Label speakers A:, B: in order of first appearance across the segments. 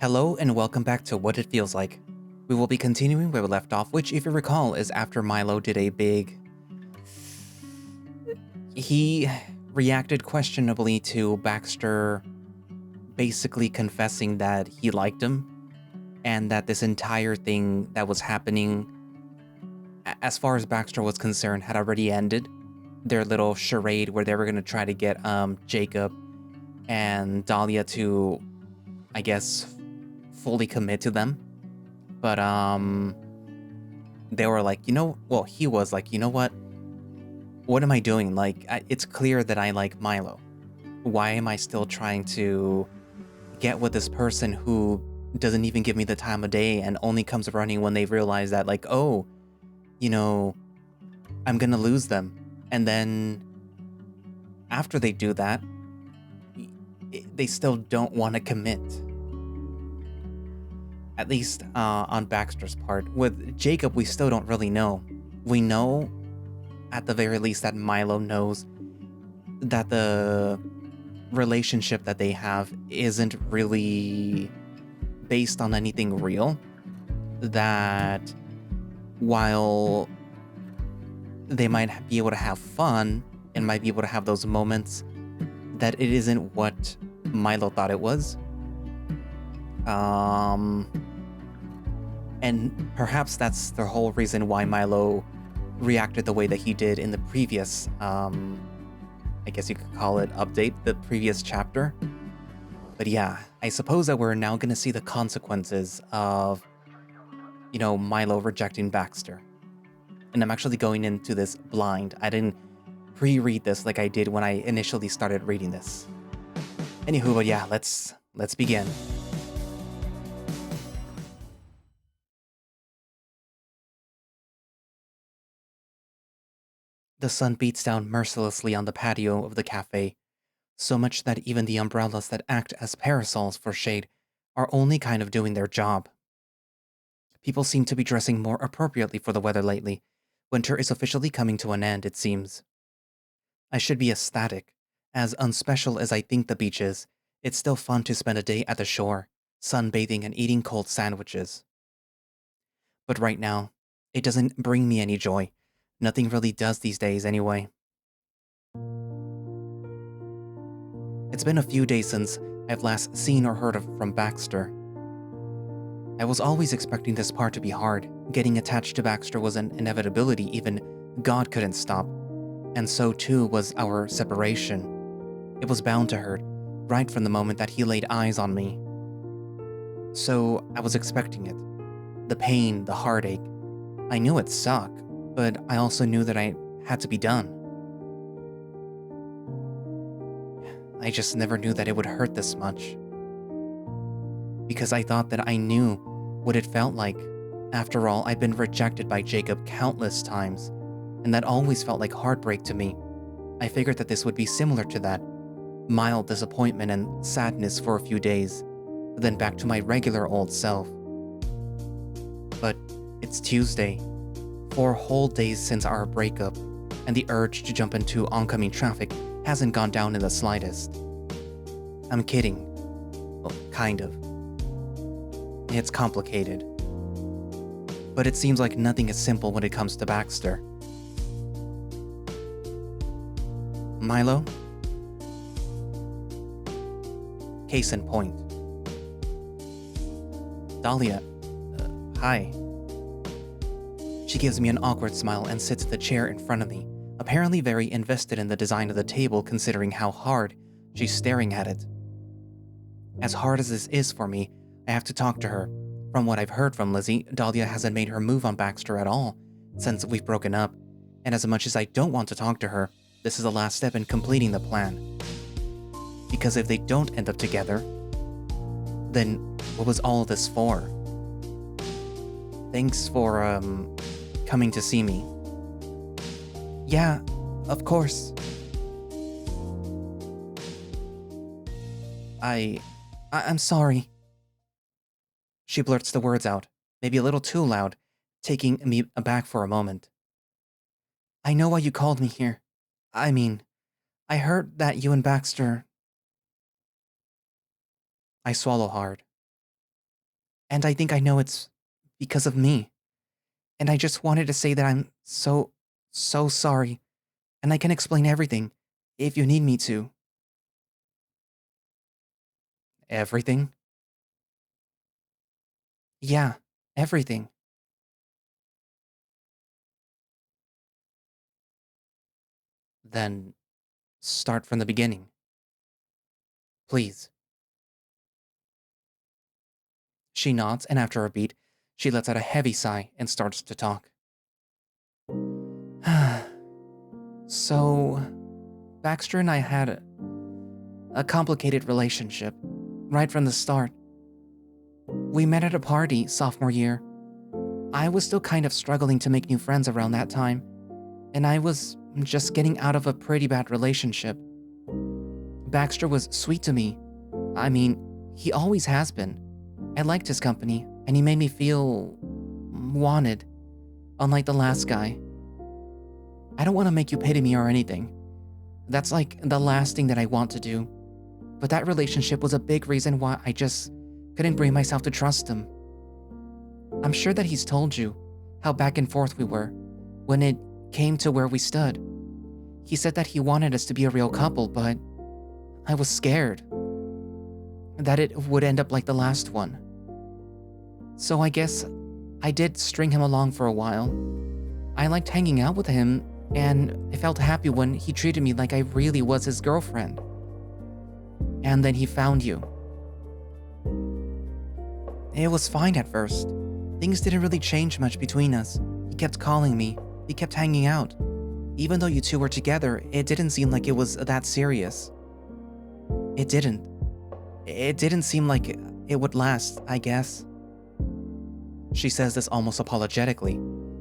A: Hello and welcome back to What It Feels Like. We will be continuing where we left off, which, if you recall, is after Mylo did a big... He reacted questionably to Baxter basically confessing that he liked him, and that this entire thing that was happening, as far as Baxter was concerned, had already ended. Their little charade where they were going to try to get Jacob and Dahlia to, I guess, fully commit to them. But they were like, he was like, you know what am I doing? Like, it's clear that I like Mylo. Why am I still trying to get with this person who doesn't even give me the time of day and only comes running when they realize that, like, oh, I'm gonna lose them. And then after they do that, they still don't want to commit. At least on Baxter's part. With Jacob, we still don't really know. We know, at the very least, that Mylo knows that the relationship that they have isn't really based on anything real. That while they might be able to have fun and might be able to have those moments, that it isn't what Mylo thought it was. And perhaps that's the whole reason why Mylo reacted the way that he did in the previous, I guess you could call it update, the previous chapter. But yeah, I suppose that we're now going to see the consequences of, Mylo rejecting Baxter. And I'm actually going into this blind. I didn't pre-read this like I did when I initially started reading this. Anywho, but yeah, let's begin. The sun beats down mercilessly on the patio of the cafe, so much that even the umbrellas that act as parasols for shade are only kind of doing their job. People seem to be dressing more appropriately for the weather lately. Winter is officially coming to an end, it seems. I should be ecstatic. As unspecial as I think the beach is, it's still fun to spend a day at the shore, sunbathing and eating cold sandwiches. But right now, it doesn't bring me any joy. Nothing really does these days anyway. It's been a few days since I've last seen or heard from Baxter. I was always expecting this part to be hard. Getting attached to Baxter was an inevitability even God couldn't stop. And so too was our separation. It was bound to hurt, right from the moment that he laid eyes on me. So I was expecting it. The pain, the heartache. I knew it'd suck, but I also knew that I had to be done. I just never knew that it would hurt this much. Because I thought that I knew what it felt like. After all, I'd been rejected by Jacob countless times, and that always felt like heartbreak to me. I figured that this would be similar to that. Mild disappointment and sadness for a few days, then back to my regular old self. But it's Tuesday, 4 whole days since our breakup, and the urge to jump into oncoming traffic hasn't gone down in the slightest. I'm kidding. Well, kind of. It's complicated. But it seems like nothing is simple when it comes to Baxter. Mylo? Case in point. Dahlia. Hi. She gives me an awkward smile and sits in the chair in front of me, apparently very invested in the design of the table considering how hard she's staring at it. As hard as this is for me, I have to talk to her. From what I've heard from Lizzie, Dahlia hasn't made her move on Baxter at all since we've broken up, and as much as I don't want to talk to her, this is the last step in completing the plan. Because if they don't end up together, then what was all this for? Thanks for, coming to see me. Yeah, of course. I'm sorry. She blurts the words out, maybe a little too loud, taking me aback for a moment. I know why you called me here. I heard that you and Baxter... I swallow hard. And I think I know it's because of me. And I just wanted to say that I'm so sorry. And I can explain everything if you need me to. Everything? Yeah, everything. Then start from the beginning. Please. She nods, and after a beat, she lets out a heavy sigh and starts to talk. So, Baxter and I had a complicated relationship right from the start. We met at a party sophomore year. I was still kind of struggling to make new friends around that time, and I was just getting out of a pretty bad relationship. Baxter was sweet to me. I mean, he always has been. I liked his company, and he made me feel wanted, unlike the last guy. I don't want to make you pity me or anything. That's like the last thing that I want to do. But that relationship was a big reason why I just couldn't bring myself to trust him. I'm sure that he's told you how back and forth we were when it came to where we stood. He said that he wanted us to be a real couple, but I was scared that it would end up like the last one. So I guess I did string him along for a while. I liked hanging out with him, and I felt happy when he treated me like I really was his girlfriend. And then he found you. It was fine at first. Things didn't really change much between us. He kept calling me. He kept hanging out. Even though you two were together, it didn't seem like it was that serious. It didn't. It didn't seem like it would last, I guess. She says this almost apologetically,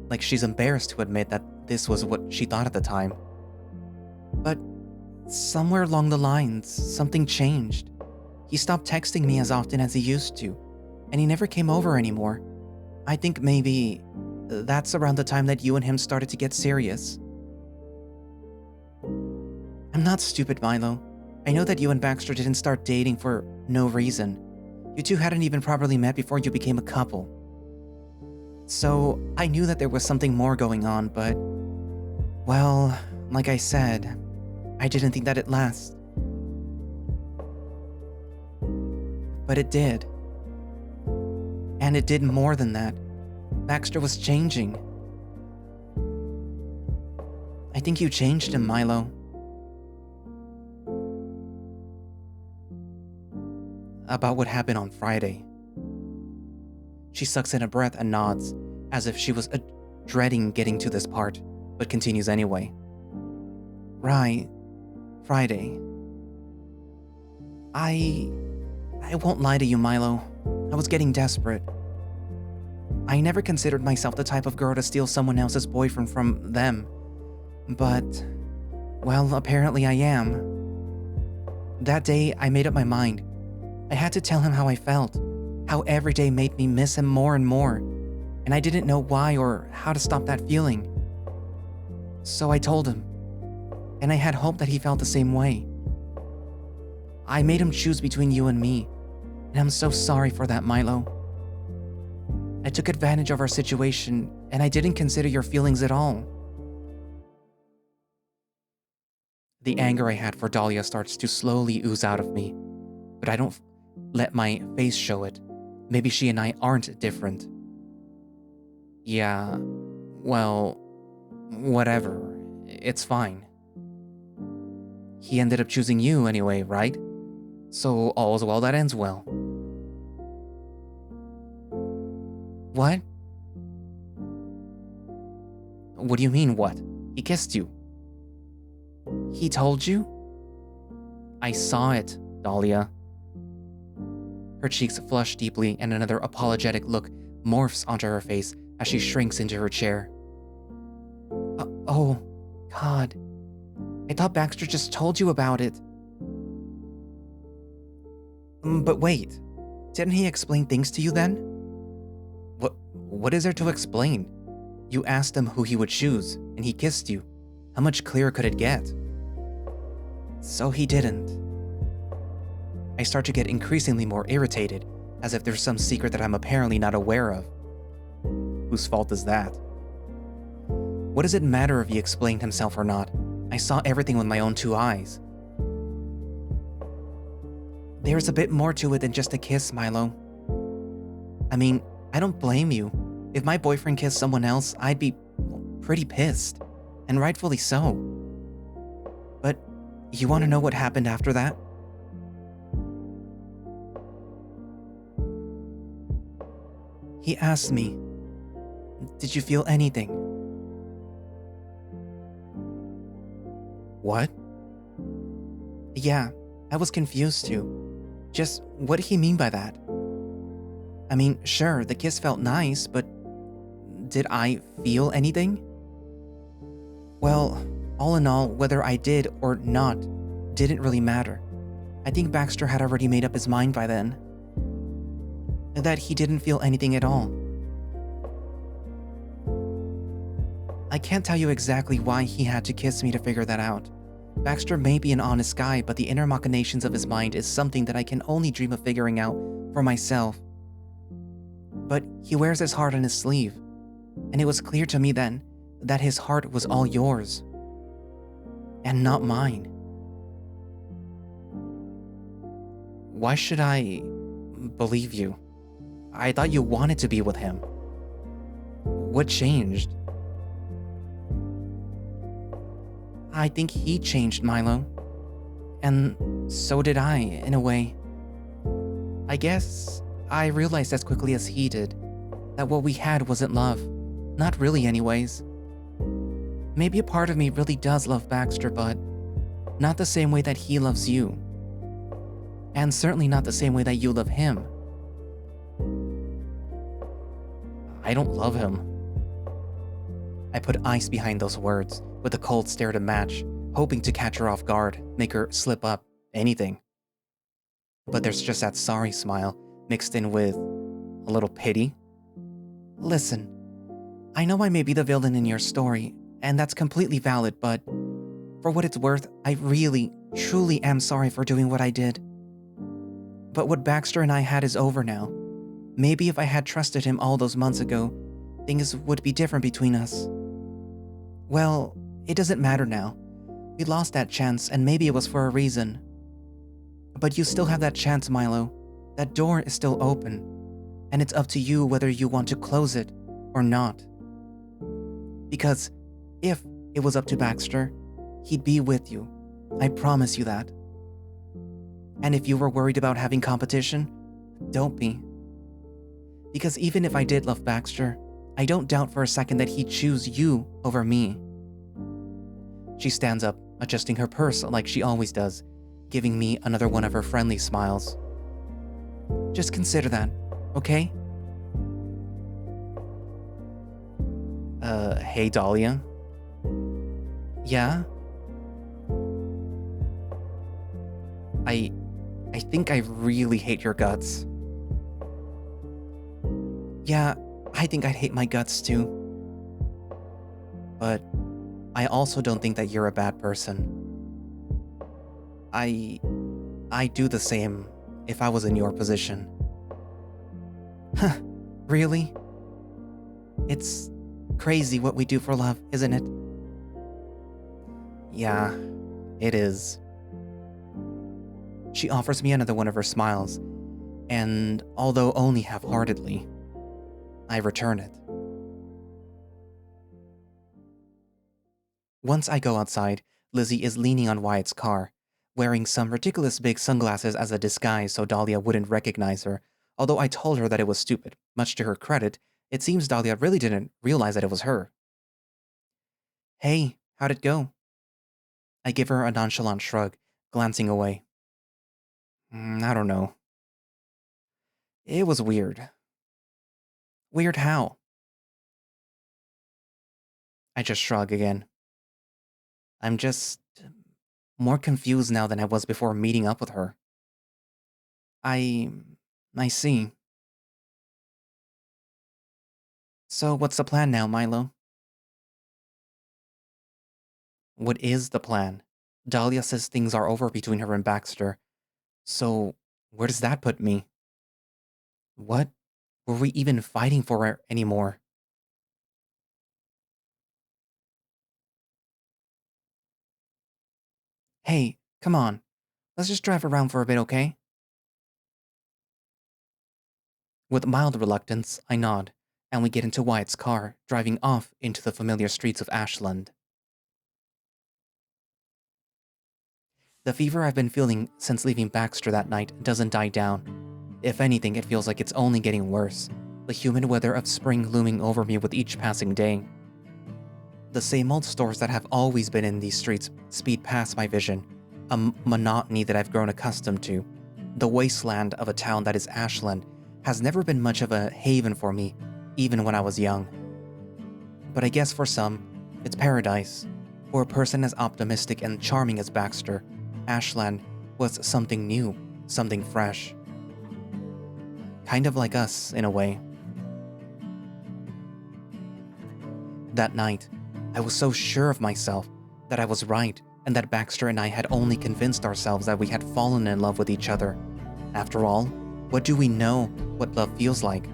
A: like she's embarrassed to admit that this was what she thought at the time. But somewhere along the lines, something changed. He stopped texting me as often as he used to, and he never came over anymore. I think maybe that's around the time that you and him started to get serious. I'm not stupid, Mylo. I know that you and Baxter didn't start dating for no reason. You two hadn't even properly met before you became a couple. So I knew that there was something more going on, but, well, like I said, I didn't think that it'd last. But it did. And it did more than that. Baxter was changing. I think you changed him, Mylo. About what happened on Friday. She sucks in a breath and nods, as if she was dreading getting to this part, but continues anyway. Right. Friday. I won't lie to you, Mylo. I was getting desperate. I never considered myself the type of girl to steal someone else's boyfriend from them. But, well, apparently I am. That day, I made up my mind. I had to tell him how I felt, how every day made me miss him more and more, and I didn't know why or how to stop that feeling. So I told him, and I had hope that he felt the same way. I made him choose between you and me, and I'm so sorry for that, Mylo. I took advantage of our situation, and I didn't consider your feelings at all. The anger I had for Dahlia starts to slowly ooze out of me, but I don't let my face show it. Maybe she and I aren't different. Yeah, well, whatever. It's fine. He ended up choosing you anyway, right? So all's well that ends well. What? What do you mean, what? He kissed you. He told you? I saw it, Dahlia. Her cheeks flush deeply and another apologetic look morphs onto her face as she shrinks into her chair. Oh, God. I thought Baxter just told you about it. But wait, didn't he explain things to you then? What is there to explain? You asked him who he would choose, and he kissed you. How much clearer could it get? So he didn't. I start to get increasingly more irritated, as if there's some secret that I'm apparently not aware of. Whose fault is that? What does it matter if he explained himself or not? I saw everything with my own two eyes. There's a bit more to it than just a kiss, Mylo. I mean, I don't blame you. If my boyfriend kissed someone else, I'd be pretty pissed, and rightfully so. But you want to know what happened after that? He asked me, "Did you feel anything?" What? Yeah, I was confused too. Just what did he mean by that? I mean, sure, the kiss felt nice, but did I feel anything? Well, all in all, whether I did or not didn't really matter. I think Baxter had already made up his mind by then. That he didn't feel anything at all. I can't tell you exactly why he had to kiss me to figure that out. Baxter may be an honest guy, but the inner machinations of his mind is something that I can only dream of figuring out for myself. But he wears his heart on his sleeve, and it was clear to me then that his heart was all yours, and not mine. Why should I believe you? I thought you wanted to be with him. What changed? I think he changed, Mylo. And so did I, in a way. I guess I realized as quickly as he did that what we had wasn't love. Not really, anyways. Maybe a part of me really does love Baxter, but not the same way that he loves you. And certainly not the same way that you love him. I don't love him. I put ice behind those words, with a cold stare to match, hoping to catch her off guard, make her slip up, anything. But there's just that sorry smile, mixed in with a little pity. Listen, I know I may be the villain in your story, and that's completely valid, but for what it's worth, I really, truly am sorry for doing what I did. But what Baxter and I had is over now. Maybe if I had trusted him all those months ago, things would be different between us. Well, it doesn't matter now. We lost that chance, and maybe it was for a reason. But you still have that chance, Mylo. That door is still open, and it's up to you whether you want to close it or not. Because if it was up to Baxter, he'd be with you. I promise you that. And if you were worried about having competition, don't be. Because even if I did love Baxter, I don't doubt for a second that he'd choose you over me. She stands up, adjusting her purse like she always does, giving me another one of her friendly smiles. Just consider that, okay? Hey Dahlia? Yeah? I think I really hate your guts. Yeah, I think I'd hate my guts too. But I also don't think that you're a bad person. I'd do the same if I was in your position. Huh, really? It's crazy what we do for love, isn't it? Yeah, it is. She offers me another one of her smiles, and although only half-heartedly, I return it. Once I go outside, Lizzie is leaning on Wyatt's car, wearing some ridiculous big sunglasses as a disguise so Dahlia wouldn't recognize her, although I told her that it was stupid. Much to her credit, it seems Dahlia really didn't realize that it was her. Hey, how'd it go? I give her a nonchalant shrug, glancing away. I don't know. It was weird. Weird how? I just shrug again. I'm just more confused now than I was before meeting up with her. I see. So what's the plan now, Mylo? What is the plan? Dahlia says things are over between her and Baxter. So where does that put me? What were we even fighting for anymore? Hey, come on. Let's just drive around for a bit, okay? With mild reluctance, I nod, and we get into Wyatt's car, driving off into the familiar streets of Ashland. The fever I've been feeling since leaving Baxter that night doesn't die down. If anything, it feels like it's only getting worse, the humid weather of spring looming over me with each passing day. The same old stores that have always been in these streets speed past my vision, a monotony that I've grown accustomed to. The wasteland of a town that is Ashland has never been much of a haven for me, even when I was young. But I guess for some, it's paradise. For a person as optimistic and charming as Baxter, Ashland was something new, something fresh. Kind of like us, in a way. That night, I was so sure of myself that I was right and that Baxter and I had only convinced ourselves that we had fallen in love with each other. After all, what do we know what love feels like?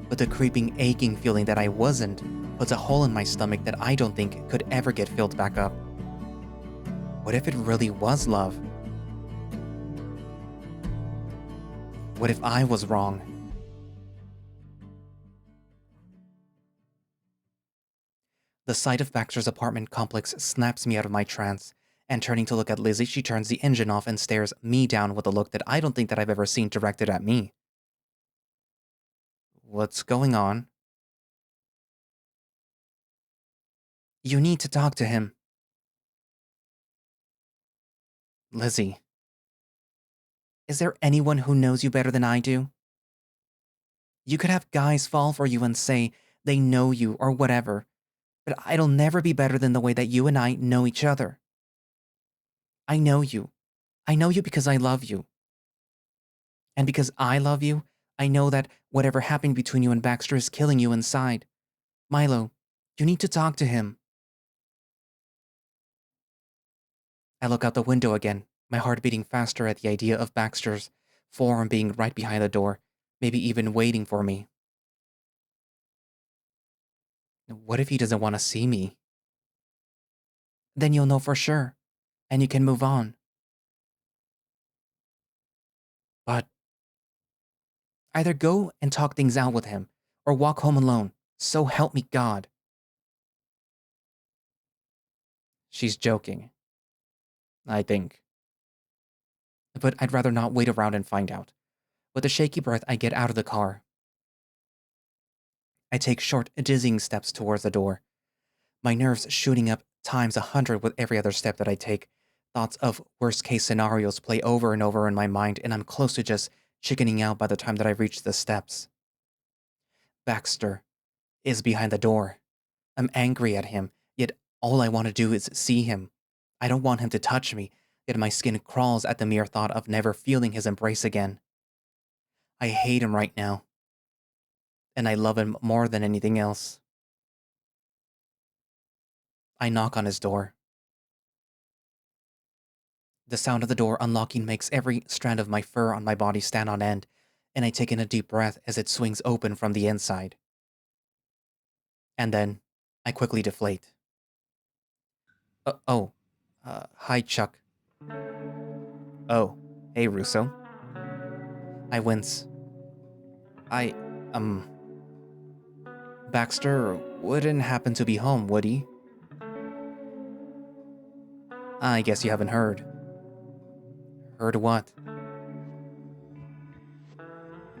A: But the creeping, aching feeling that I wasn't puts a hole in my stomach that I don't think could ever get filled back up. What if it really was love? What if I was wrong? The sight of Baxter's apartment complex snaps me out of my trance, and turning to look at Lizzie, she turns the engine off and stares me down with a look that I don't think that I've ever seen directed at me. What's going on? You need to talk to him. Lizzie. Is there anyone who knows you better than I do? You could have guys fall for you and say they know you or whatever, but it'll never be better than the way that you and I know each other. I know you. I know you because I love you. And because I love you, I know that whatever happened between you and Baxter is killing you inside. Mylo, you need to talk to him. I look out the window again, my heart beating faster at the idea of Baxter's form being right behind the door, maybe even waiting for me. What if he doesn't want to see me? Then you'll know for sure, and you can move on. But either go and talk things out with him, or walk home alone. So help me God. She's joking. I think. But I'd rather not wait around and find out. With a shaky breath, I get out of the car. I take short, dizzying steps towards the door. My nerves shooting up times 100 with every other step that I take. Thoughts of worst-case scenarios play over and over in my mind, and I'm close to just chickening out by the time that I reach the steps. Baxter is behind the door. I'm angry at him, yet all I want to do is see him. I don't want him to touch me, yet my skin crawls at the mere thought of never feeling his embrace again. I hate him right now, and I love him more than anything else. I knock on his door. The sound of the door unlocking makes every strand of my fur on my body stand on end, and I take in a deep breath as it swings open from the inside. And then, I quickly deflate. Hi, Chuck. Oh, hey, Russo. I wince. I, Baxter wouldn't happen to be home, would he? I guess you haven't heard. Heard what?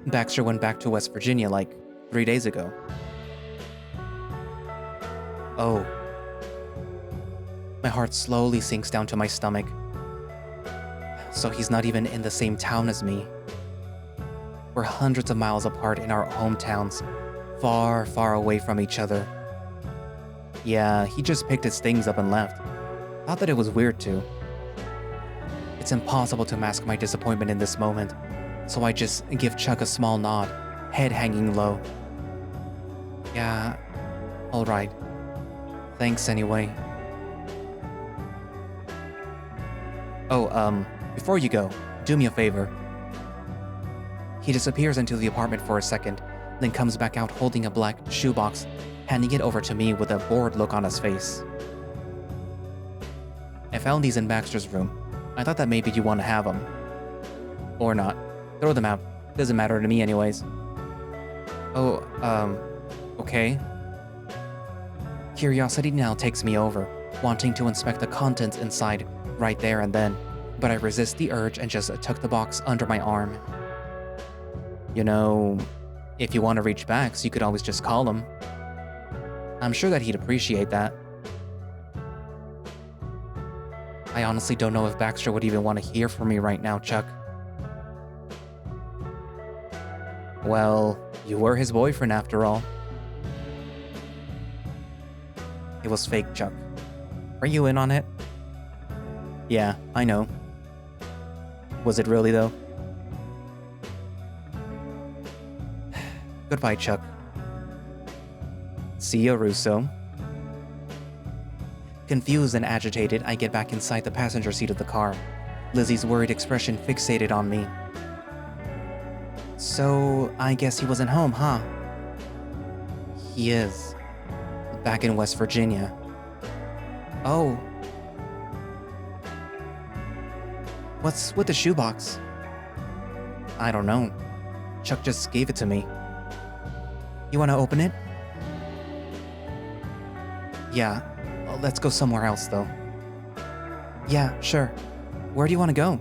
A: Baxter went back to West Virginia like 3 days ago. Oh. My heart slowly sinks down to my stomach. So he's not even in the same town as me. We're hundreds of miles apart in our hometowns, far, far away from each other. Yeah, he just picked his things up and left. Not that it was weird too. It's impossible to mask my disappointment in this moment, so I just give Chuck a small nod, head hanging low. Yeah, alright. Thanks anyway. Oh, before you go, do me a favor. He disappears into the apartment for a second, then comes back out holding a black shoebox, handing it over to me with a bored look on his face. I found these in Baxter's room. I thought that maybe you want to have them. Or not. Throw them out. Doesn't matter to me anyways. Oh, okay. Curiosity now takes me over, wanting to inspect the contents inside right there and then, but I resist the urge and just tuck the box under my arm. You know, if you want to reach Bax, you could always just call him. I'm sure that he'd appreciate that. I honestly don't know if Baxter would even want to hear from me right now, Chuck. Well, you were his boyfriend after all. It was fake, Chuck. Are you in on it? Yeah, I know. Was it really, though? Goodbye, Chuck. See ya, Russo. Confused and agitated, I get back inside the passenger seat of the car. Lizzie's worried expression fixated on me. So, I guess he wasn't home, huh? He is. Back in West Virginia. Oh. What's with the shoebox? I don't know. Chuck just gave it to me. You want to open it? Yeah. Let's go somewhere else, though. Yeah, sure. Where do you want to go?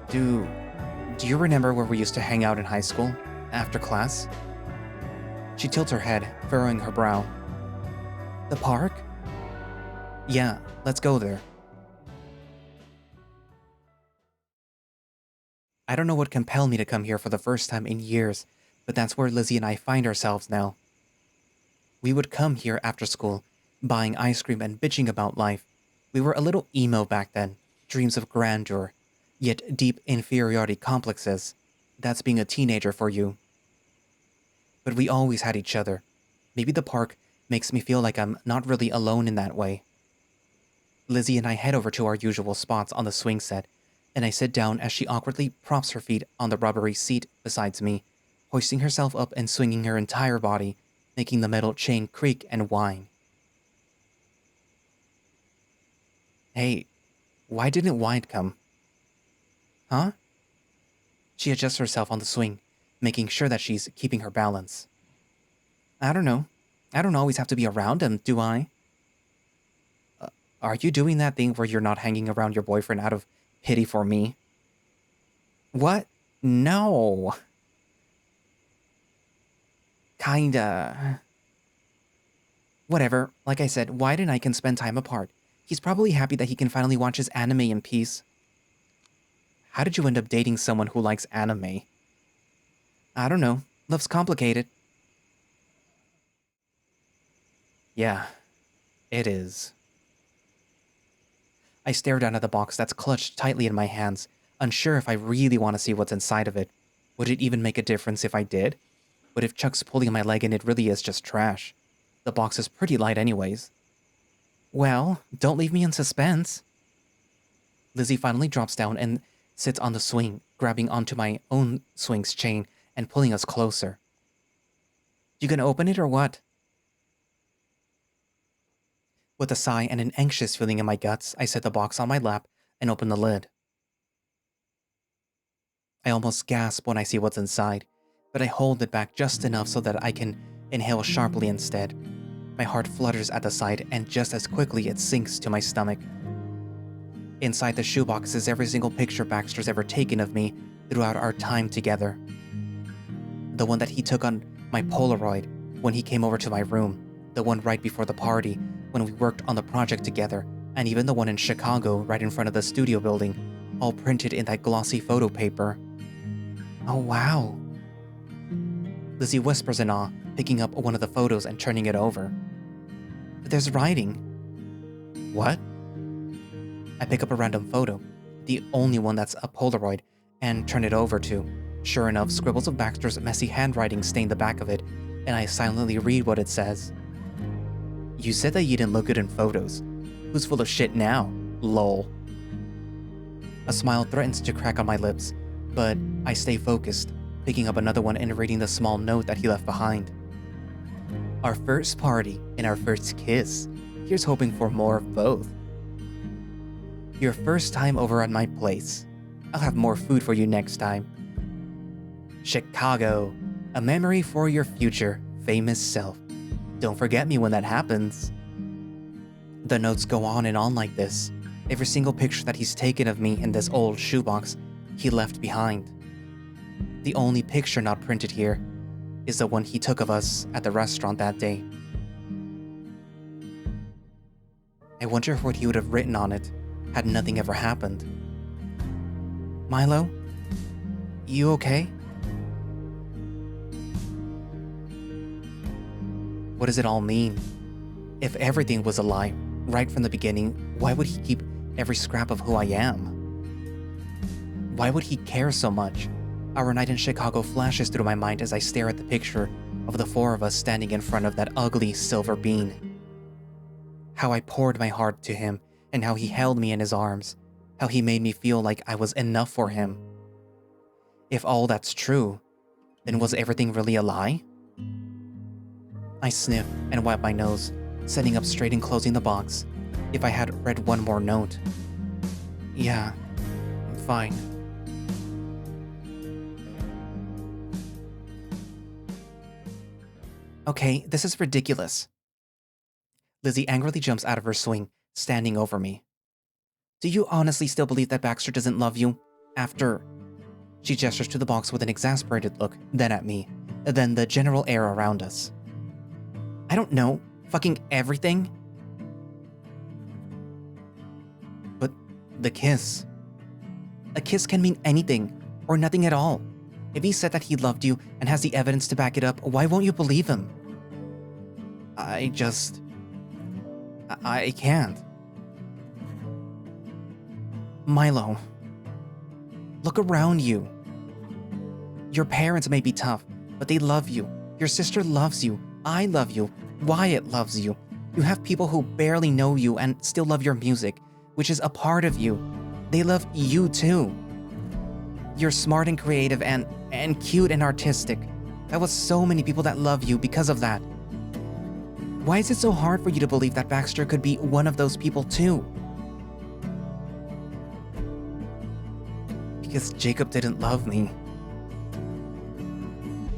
A: Do you remember where we used to hang out in high school? After class? She tilts her head, furrowing her brow. The park? Yeah, let's go there. I don't know what compelled me to come here for the first time in years, but that's where Lizzie and I find ourselves now. We would come here after school, buying ice cream and bitching about life. We were a little emo back then, dreams of grandeur, yet deep inferiority complexes. That's being a teenager for you. But we always had each other. Maybe the park makes me feel like I'm not really alone in that way. Lizzie and I head over to our usual spots on the swing set, and I sit down as she awkwardly props her feet on the rubbery seat beside me, hoisting herself up and swinging her entire body, making the metal chain creak and whine. Hey, why didn't Wyatt come? Huh? She adjusts herself on the swing, making sure that she's keeping her balance. I don't know. I don't always have to be around him, do I? Are you doing that thing where you're not hanging around your boyfriend out of pity for me? What? No. Kinda. Whatever, like I said, Wyatt and I can spend time apart. He's probably happy that he can finally watch his anime in peace. How did you end up dating someone who likes anime? I don't know. Love's complicated. Yeah, it is. I stare down at the box that's clutched tightly in my hands, unsure if I really want to see what's inside of it. Would it even make a difference if I did? What if Chuck's pulling my leg and it really is just trash? The box is pretty light anyways. Well, don't leave me in suspense. Lizzie finally drops down and sits on the swing, grabbing onto my own swing's chain and pulling us closer. You gonna open it or what? With a sigh and an anxious feeling in my guts, I set the box on my lap and open the lid. I almost gasp when I see what's inside, but I hold it back just enough so that I can inhale sharply instead. My heart flutters at the sight, and just as quickly it sinks to my stomach. Inside the shoebox is every single picture Baxter's ever taken of me throughout our time together. The one that he took on my Polaroid when he came over to my room, the one right before the party when we worked on the project together, and even the one in Chicago right in front of the studio building, all printed in that glossy photo paper. Oh wow. Lizzie whispers in awe, picking up one of the photos and turning it over. There's writing. What? I pick up a random photo, the only one that's a Polaroid, and turn it over to. Sure enough, scribbles of Baxter's messy handwriting stain the back of it, and I silently read what it says. You said that you didn't look good in photos. Who's full of shit now? Lol. A smile threatens to crack on my lips, but I stay focused, picking up another one and reading the small note that he left behind. Our first party and our first kiss. Here's hoping for more of both. Your first time over at my place. I'll have more food for you next time. Chicago, a memory for your future famous self. Don't forget me when that happens. The notes go on and on like this. Every single picture that he's taken of me in this old shoebox, he left behind. The only picture not printed here is the one he took of us at the restaurant that day. I wonder what he would have written on it had nothing ever happened. Mylo, you okay? What does it all mean? If everything was a lie, right from the beginning, why would he keep every scrap of who I am? Why would he care so much? Our night in Chicago flashes through my mind as I stare at the picture of the four of us standing in front of that ugly silver bean. How I poured my heart to him, and how he held me in his arms, how he made me feel like I was enough for him. If all that's true, then was everything really a lie? I sniff and wipe my nose, sitting up straight and closing the box. If I had read one more note. Yeah, I'm fine. Okay, this is ridiculous. Lizzie angrily jumps out of her swing, standing over me. Do you honestly still believe that Baxter doesn't love you? After... She gestures to the box with an exasperated look, then at me, then the general air around us. I don't know. Fucking everything? But the kiss. A kiss can mean anything, or nothing at all. If he said that he loved you and has the evidence to back it up, why won't you believe him? I can't. Mylo, look around you. Your parents may be tough, but they love you. Your sister loves you. I love you. Wyatt loves you. You have people who barely know you and still love your music, which is a part of you. They love you too. You're smart and creative and cute and artistic. That was so many people that love you because of that. Why is it so hard for you to believe that Baxter could be one of those people too? Because Jacob didn't love me.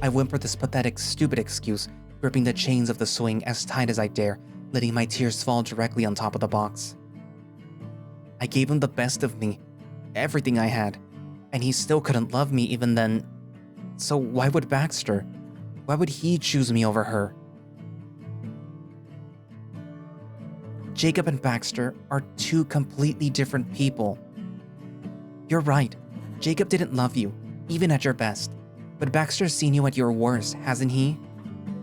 A: I whimper this pathetic, stupid excuse, gripping the chains of the swing as tight as I dare, letting my tears fall directly on top of the box. I gave him the best of me, everything I had, and he still couldn't love me even then. So why would Baxter? Why would he choose me over her? Jacob and Baxter are two completely different people. You're right, Jacob didn't love you, even at your best, but Baxter's seen you at your worst, hasn't he?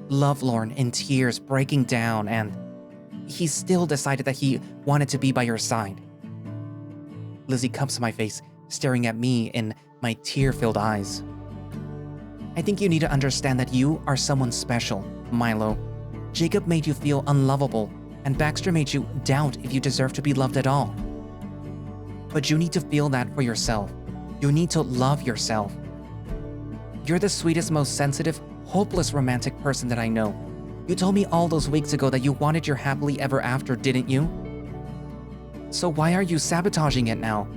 A: Lovelorn, in tears, breaking down, and he still decided that he wanted to be by your side. Lizzie cups my face, staring at me in my tear-filled eyes. I think you need to understand that you are someone special, Mylo. Jacob made you feel unlovable, and Baxter made you doubt if you deserve to be loved at all. But you need to feel that for yourself. You need to love yourself. You're the sweetest, most sensitive, hopeless romantic person that I know. You told me all those weeks ago that you wanted your happily ever after, didn't you? So why are you sabotaging it now?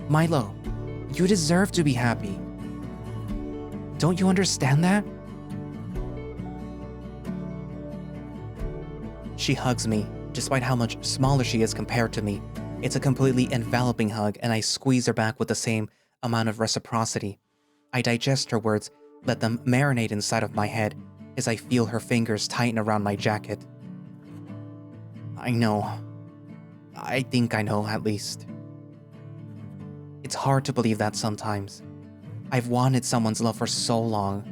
A: Mylo, you deserve to be happy. Don't you understand that? She hugs me, despite how much smaller she is compared to me. It's a completely enveloping hug, and I squeeze her back with the same amount of reciprocity. I digest her words, let them marinate inside of my head as I feel her fingers tighten around my jacket. I know. I think I know, at least. It's hard to believe that sometimes. I've wanted someone's love for so long,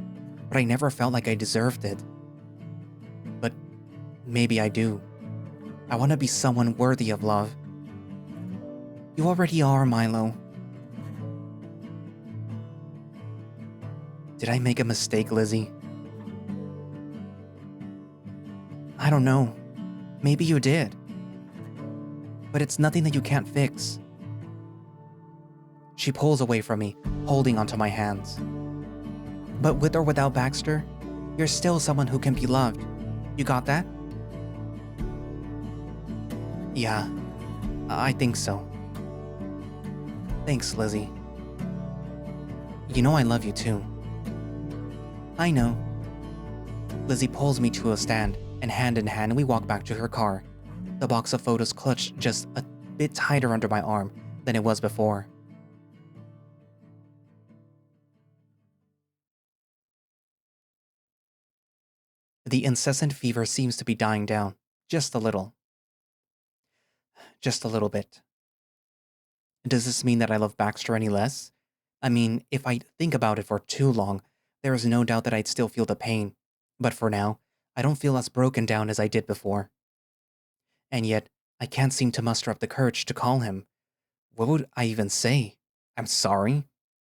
A: but I never felt like I deserved it. But maybe I do. I want to be someone worthy of love. You already are, Mylo. Did I make a mistake, Lizzie? I don't know. Maybe you did. But it's nothing that you can't fix. She pulls away from me, holding onto my hands. But with or without Baxter, you're still someone who can be loved. You got that? Yeah, I think so. Thanks, Lizzie. You know I love you too. I know. Lizzie pulls me to a stand, and hand in hand we walk back to her car, the box of photos clutched just a bit tighter under my arm than it was before. The incessant fever seems to be dying down, just a little. Just a little bit. Does this mean that I love Baxter any less? I mean, if I think about it for too long, there is no doubt that I'd still feel the pain. But for now, I don't feel as broken down as I did before. And yet, I can't seem to muster up the courage to call him. What would I even say? I'm sorry?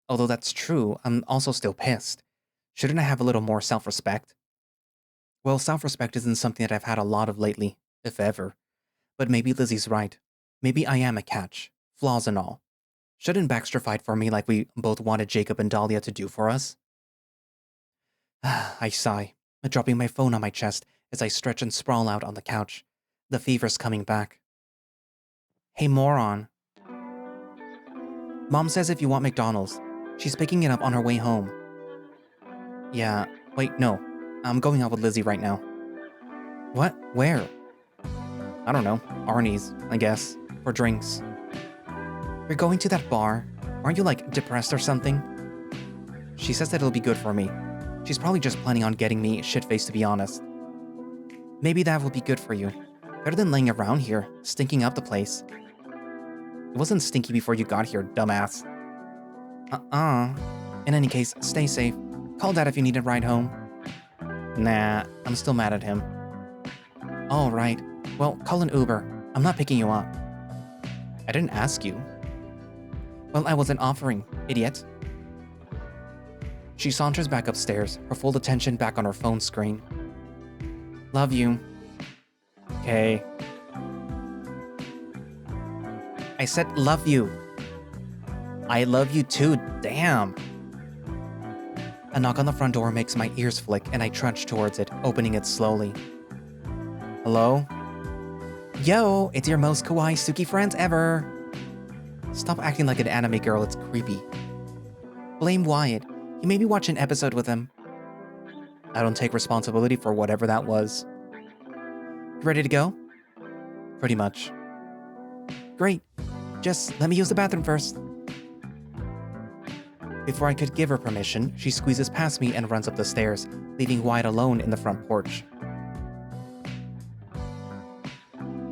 A: Although that's true, I'm also still pissed. Shouldn't I have a little more self-respect? Well, self-respect isn't something that I've had a lot of lately, if ever. But maybe Lizzie's right. Maybe I am a catch, flaws and all. Shouldn't Baxter fight for me like we both wanted Jacob and Dahlia to do for us? I sigh, dropping my phone on my chest as I stretch and sprawl out on the couch. The fever's coming back. Hey, moron. Mom says if you want McDonald's. She's picking it up on her way home. Yeah, wait, no. I'm going out with Lizzie right now. What? Where? I don't know. Arnies, I guess. For drinks. You're going to that bar? Aren't you, like, depressed or something? She says that it'll be good for me. She's probably just planning on getting me shit-faced, to be honest. Maybe that will be good for you. Better than laying around here, stinking up the place. It wasn't stinky before you got here, dumbass. In any case, stay safe. Call Dad if you need a ride home. Nah, I'm still mad at him. Alright. Well, call an Uber. I'm not picking you up. I didn't ask you. Well, I wasn't offering, idiot. She saunters back upstairs, her full attention back on her phone screen. Love you. Okay. I said love you. I love you too, damn. A knock on the front door makes my ears flick and I trudge towards it, opening it slowly. Hello? Yo, it's your most kawaii Suki friends ever. Stop acting like an anime girl, it's creepy. Blame Wyatt. He made me watch an episode with him. I don't take responsibility for whatever that was. You ready to go? Pretty much. Great. Just let me use the bathroom first. Before I could give her permission, she squeezes past me and runs up the stairs, leaving Wyatt alone in the front porch.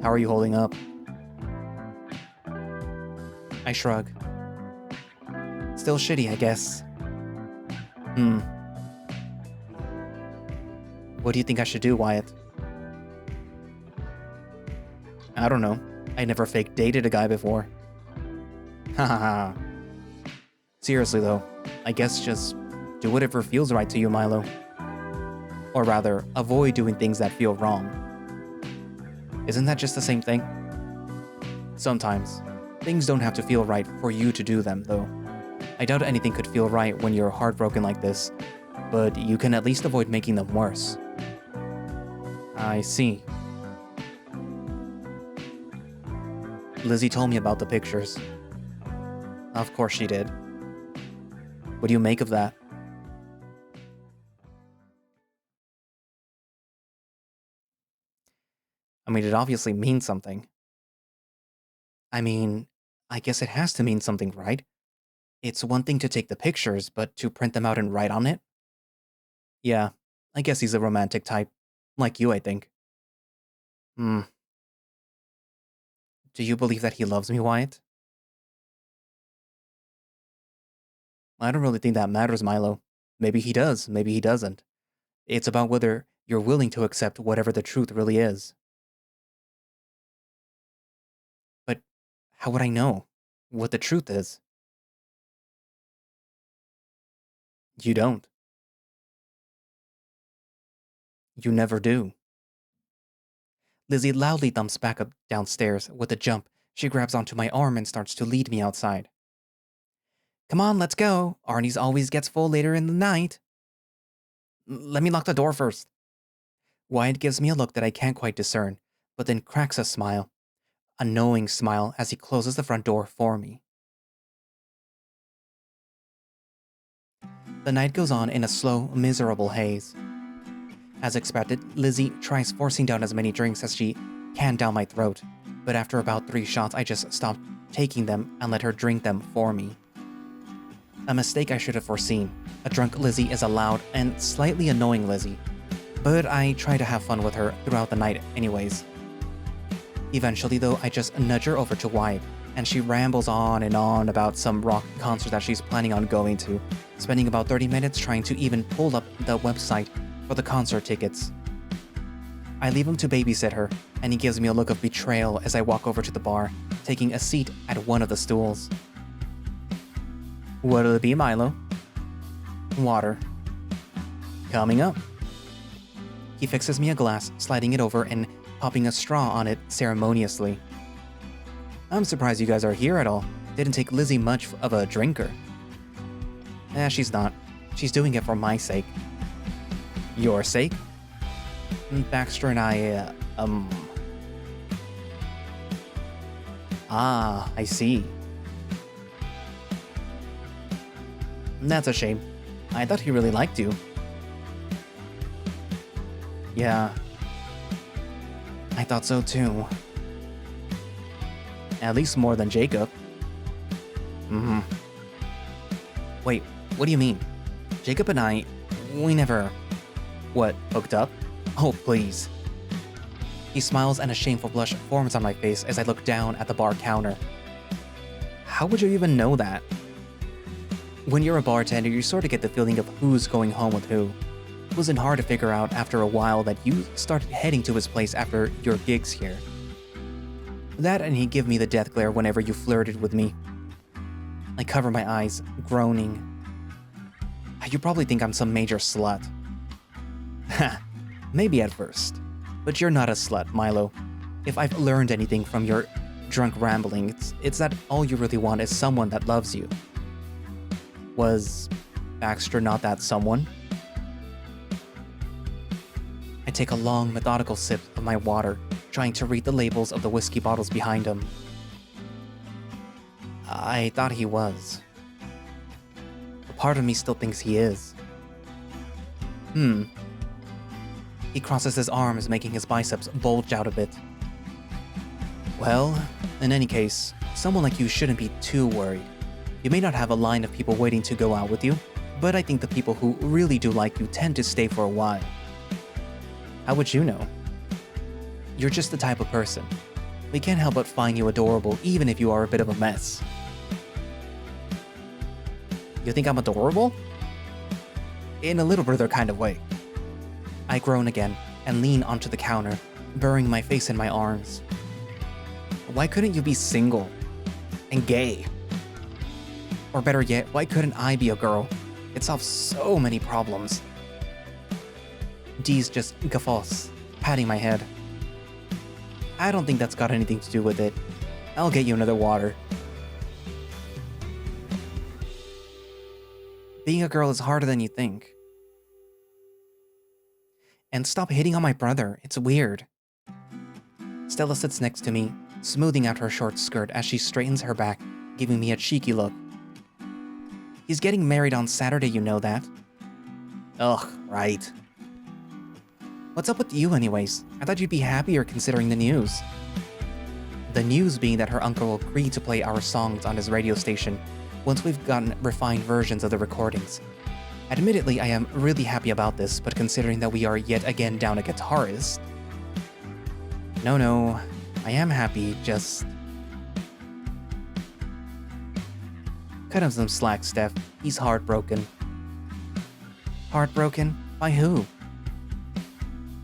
A: How are you holding up? I shrug. Still shitty, I guess. What do you think I should do, Wyatt? I don't know. I never fake dated a guy before. Hahaha. Seriously though, I guess just do whatever feels right to you, Mylo. Or rather, avoid doing things that feel wrong. Isn't that just the same thing? Sometimes, things don't have to feel right for you to do them, though. I doubt anything could feel right when you're heartbroken like this, but you can at least avoid making them worse. I see. Lizzie told me about the pictures. Of course she did. What do you make of that? I mean, it obviously means something. I mean, I guess it has to mean something, right? It's one thing to take the pictures, but to print them out and write on it? Yeah, I guess he's a romantic type. Like you, I think. Do you believe that he loves me, Wyatt? I don't really think that matters, Mylo. Maybe he does, maybe he doesn't. It's about whether you're willing to accept whatever the truth really is. But how would I know what the truth is? You don't. You never do. Lizzie loudly thumps back up downstairs. With a jump, she grabs onto my arm and starts to lead me outside. Come on, let's go. Arnie's always gets full later in the night. Let me lock the door first. Wyatt gives me a look that I can't quite discern, but then cracks a smile. A knowing smile as he closes the front door for me. The night goes on in a slow, miserable haze. As expected, Lizzie tries forcing down as many drinks as she can down my throat, but after about 3 shots I just stopped taking them and let her drink them for me. A mistake I should have foreseen. A drunk Lizzie is a loud and slightly annoying Lizzie, but I try to have fun with her throughout the night anyways. Eventually though, I just nudge her over to Wyatt, and she rambles on and on about some rock concert that she's planning on going to, spending about 30 minutes trying to even pull up the website for the concert tickets. I leave him to babysit her, and he gives me a look of betrayal as I walk over to the bar, taking a seat at one of the stools. What'll it be, Mylo? Water. Coming up. He fixes me a glass, sliding it over and popping a straw on it ceremoniously. I'm surprised you guys are here at all. Didn't take Lizzie much of a drinker. She's not. She's doing it for my sake. Your sake? Baxter and I, Ah, I see. That's a shame. I thought he really liked you. Yeah. I thought so too. At least more than Jacob. Wait, what do you mean? Jacob and I, we never... What, hooked up? Oh, please. He smiles and a shameful blush forms on my face as I look down at the bar counter. How would you even know that? When you're a bartender, you sort of get the feeling of who's going home with who. It wasn't hard to figure out after a while that you started heading to his place after your gigs here. That and he'd give me the death glare whenever you flirted with me. I cover my eyes, groaning. You probably think I'm some major slut. Ha, maybe at first. But you're not a slut, Mylo. If I've learned anything from your drunk rambling, it's that all you really want is someone that loves you. Was Baxter not that someone? I take a long, methodical sip of my water, trying to read the labels of the whiskey bottles behind him. I thought he was. A part of me still thinks he is. He crosses his arms, making his biceps bulge out a bit. Well, in any case, someone like you shouldn't be too worried. You may not have a line of people waiting to go out with you, but I think the people who really do like you tend to stay for a while. How would you know? You're just the type of person. We can't help but find you adorable even if you are a bit of a mess. You think I'm adorable? In a little brother kind of way. I groan again and lean onto the counter, burying my face in my arms. Why couldn't you be single? And gay? Or better yet, why couldn't I be a girl? It solves so many problems. Dee's just guffaws, patting my head. I don't think that's got anything to do with it. I'll get you another water. Being a girl is harder than you think. And stop hitting on my brother, it's weird. Stella sits next to me, smoothing out her short skirt as she straightens her back, giving me a cheeky look. He's getting married on Saturday, you know that? Ugh, right. What's up with you anyways? I thought you'd be happier considering the news. The news being that her uncle agreed to play our songs on his radio station once we've gotten refined versions of the recordings. Admittedly, I am really happy about this, but considering that we are yet again down a guitarist... No, I am happy, just... Cut him some slack, Steph. He's heartbroken. Heartbroken? By who?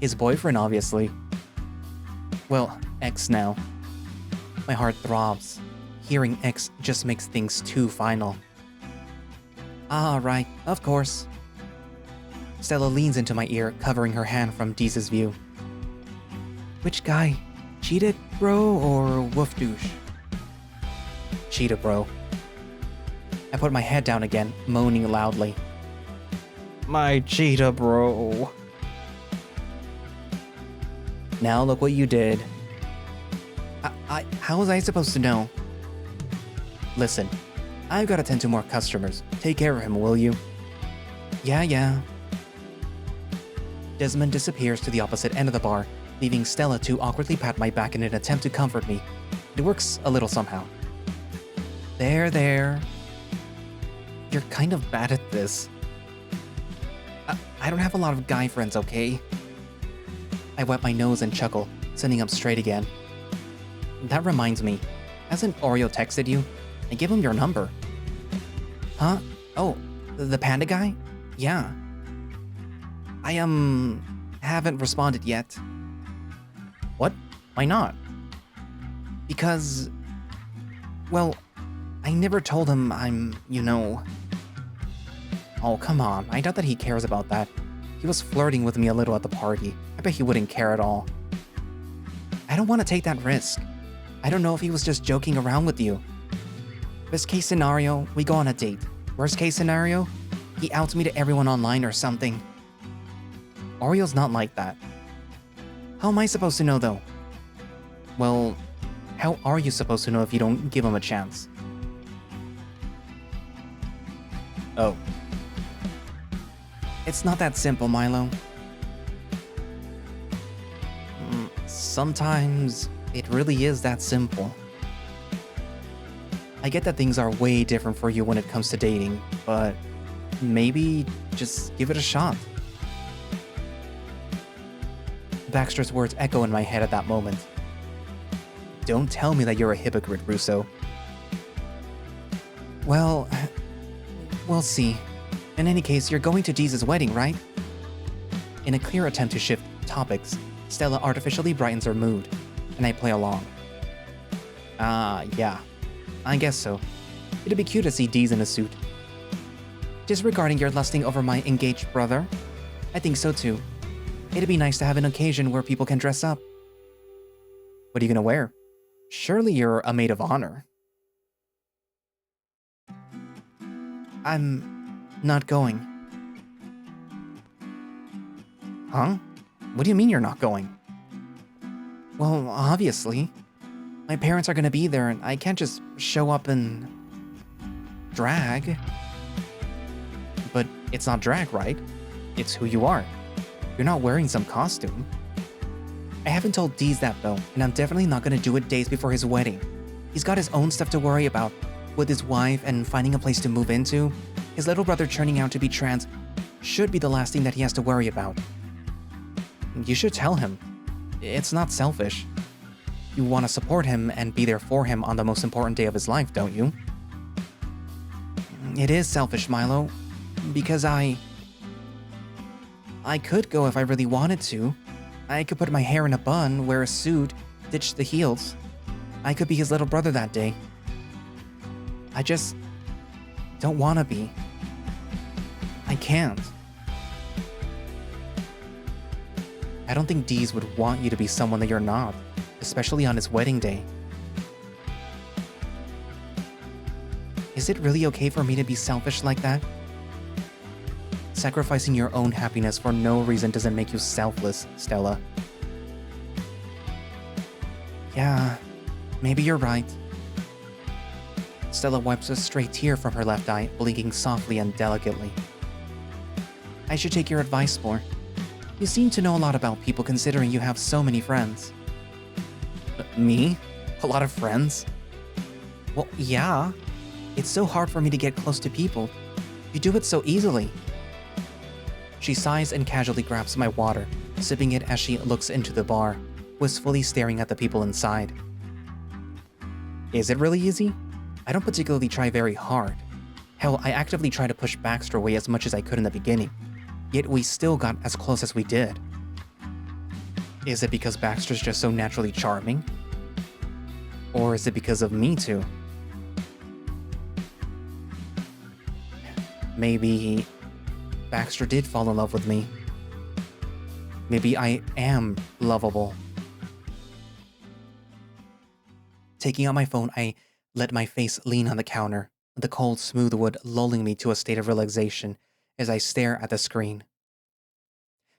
A: His boyfriend, obviously. Well, ex now. My heart throbs. Hearing ex just makes things too final. Ah, right, of course. Stella leans into my ear, covering her hand from Deeze's view. Which guy? Cheetah bro or woof douche? Cheetah bro. I put my head down again, moaning loudly. My cheetah, bro. Now look what you did. How was I supposed to know? Listen, I've got to tend to more customers. Take care of him, will you? Yeah. Desmond disappears to the opposite end of the bar, leaving Stella to awkwardly pat my back in an attempt to comfort me. It works a little somehow. There. You're kind of bad at this. I don't have a lot of guy friends, okay? I wipe my nose and chuckle, sitting up straight again. That reminds me, hasn't Oreo texted you? I give him your number. Huh? Oh, the panda guy? Yeah. I haven't responded yet. What? Why not? Because, well, I never told him I'm, Oh, come on. I doubt that he cares about that. He was flirting with me a little at the party. I bet he wouldn't care at all. I don't want to take that risk. I don't know if he was just joking around with you. Best case scenario, we go on a date. Worst case scenario, he outs me to everyone online or something. Oreo's not like that. How am I supposed to know, though? Well, how are you supposed to know if you don't give him a chance? Oh. It's not that simple, Mylo. Sometimes it really is that simple. I get that things are way different for you when it comes to dating, but maybe just give it a shot. Baxter's words echo in my head at that moment. Don't tell me that you're a hypocrite, Russo. Well, we'll see. In any case, you're going to Dee's wedding, right? In a clear attempt to shift topics, Stella artificially brightens her mood, and I play along. Yeah. I guess so. It'd be cute to see Dee's in a suit. Disregarding your lusting over my engaged brother, I think so too. It'd be nice to have an occasion where people can dress up. What are you gonna wear? Surely you're a maid of honor. I'm not going. Huh? What do you mean you're not going? Well, obviously. My parents are gonna be there and I can't just show up in drag. But it's not drag, right? It's who you are. You're not wearing some costume. I haven't told Deez that though, and I'm definitely not gonna do it days before his wedding. He's got his own stuff to worry about, with his wife and finding a place to move into. His little brother turning out to be trans should be the last thing that he has to worry about. You should tell him. It's not selfish. You want to support him and be there for him on the most important day of his life, don't you? It is selfish, Mylo, because I could go if I really wanted to. I could put my hair in a bun, wear a suit, ditch the heels. I could be his little brother that day. I just don't want to be. I can't. I don't think Deez would want you to be someone that you're not, especially on his wedding day. Is it really okay for me to be selfish like that? Sacrificing your own happiness for no reason doesn't make you selfless, Stella. Yeah, maybe you're right. Stella wipes a stray tear from her left eye, blinking softly and delicately. I should take your advice, Spore. You seem to know a lot about people considering you have so many friends. Me? A lot of friends? Well, yeah. It's so hard for me to get close to people. You do it so easily. She sighs and casually grabs my water, sipping it as she looks into the bar, wistfully staring at the people inside. Is it really easy? I don't particularly try very hard. Hell, I actively try to push Baxter away as much as I could in the beginning, yet we still got as close as we did. Is it because Baxter's just so naturally charming? Or is it because of me too? Maybe Baxter did fall in love with me. Maybe I am lovable. Taking out my phone, I let my face lean on the counter, the cold, smooth wood lulling me to a state of relaxation as I stare at the screen.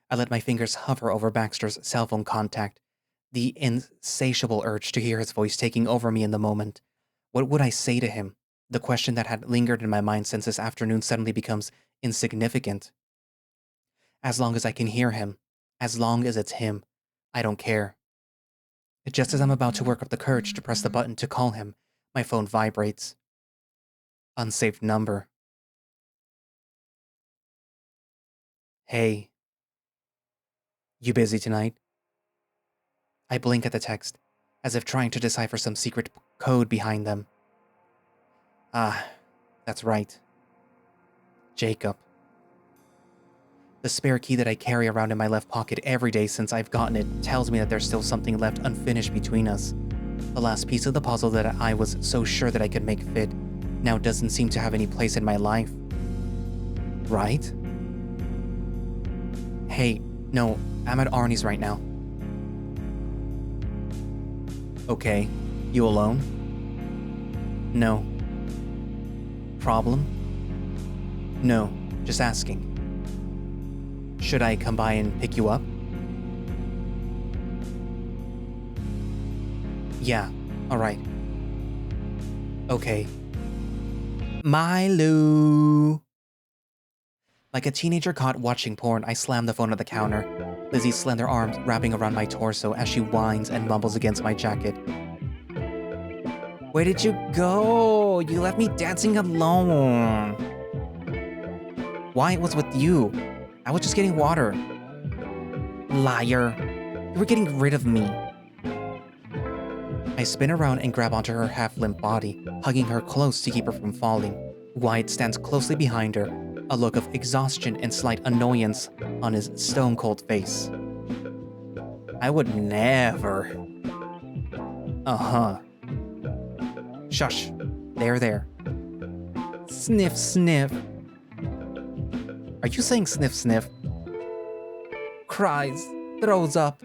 A: I let my fingers hover over Baxter's cell phone contact, the insatiable urge to hear his voice taking over me in the moment. What would I say to him? The question that had lingered in my mind since this afternoon suddenly becomes insignificant. As long as I can hear him, as long as it's him, I don't care. Just as I'm about to work up the courage to press the button to call him, my phone vibrates. Unsaved number. Hey, you busy tonight? I blink at the text, as if trying to decipher some secret code behind them. Ah, that's right. Jacob. The spare key that I carry around in my left pocket every day since I've gotten it tells me that there's still something left unfinished between us. The last piece of the puzzle that I was so sure that I could make fit now doesn't seem to have any place in my life. Right? Hey, no, I'm at Arnies right now. Okay, you alone? No. Problem? No, just asking. Should I come by and pick you up? Yeah, alright. Okay. Mylo! Like a teenager caught watching porn, I slam the phone at the counter, Lizzie's slender arms wrapping around my torso as she whines and mumbles against my jacket. Where did you go? You left me dancing alone. Why it was with you? I was just getting water. Liar. You were getting rid of me. I spin around and grab onto her half-limp body, hugging her close to keep her from falling. Wyatt stands closely behind her, a look of exhaustion and slight annoyance on his stone-cold face. I would never. Uh-huh. Shush. There. Sniff, sniff. Are you saying sniff, sniff? Cries. Throws up.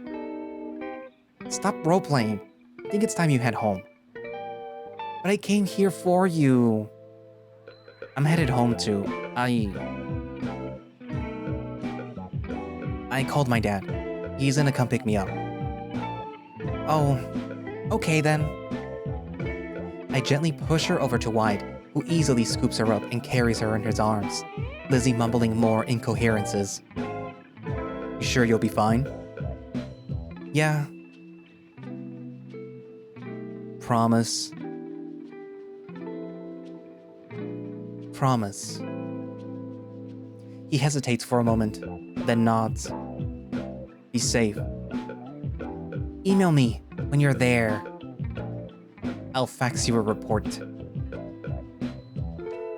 A: Stop role-playing. I think it's time you head home. But I came here for you. I'm headed home too. I called my dad. He's gonna come pick me up. Oh, okay then. I gently push her over to Wyatt, who easily scoops her up and carries her in his arms, Lizzie mumbling more incoherences. You sure you'll be fine? Yeah. Promise. Promise. He hesitates for a moment, then nods. Be safe. Email me when you're there. I'll fax you a report.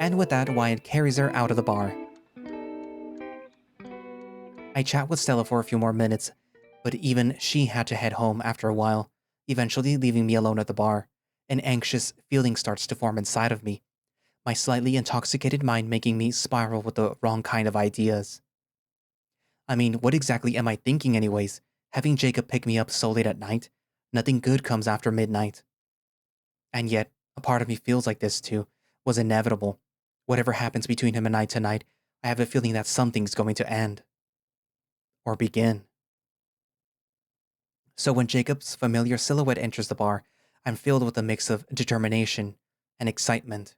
A: And with that, Wyatt carries her out of the bar. I chat with Stella for a few more minutes, but even she had to head home after a while, eventually leaving me alone at the bar. An anxious feeling starts to form inside of me, my slightly intoxicated mind making me spiral with the wrong kind of ideas. I mean, what exactly am I thinking anyways? Having Jacob pick me up so late at night? Nothing good comes after midnight. And yet, a part of me feels like this too was inevitable. Whatever happens between him and I tonight, I have a feeling that something's going to end. Or begin. So when Jacob's familiar silhouette enters the bar, I'm filled with a mix of determination and excitement.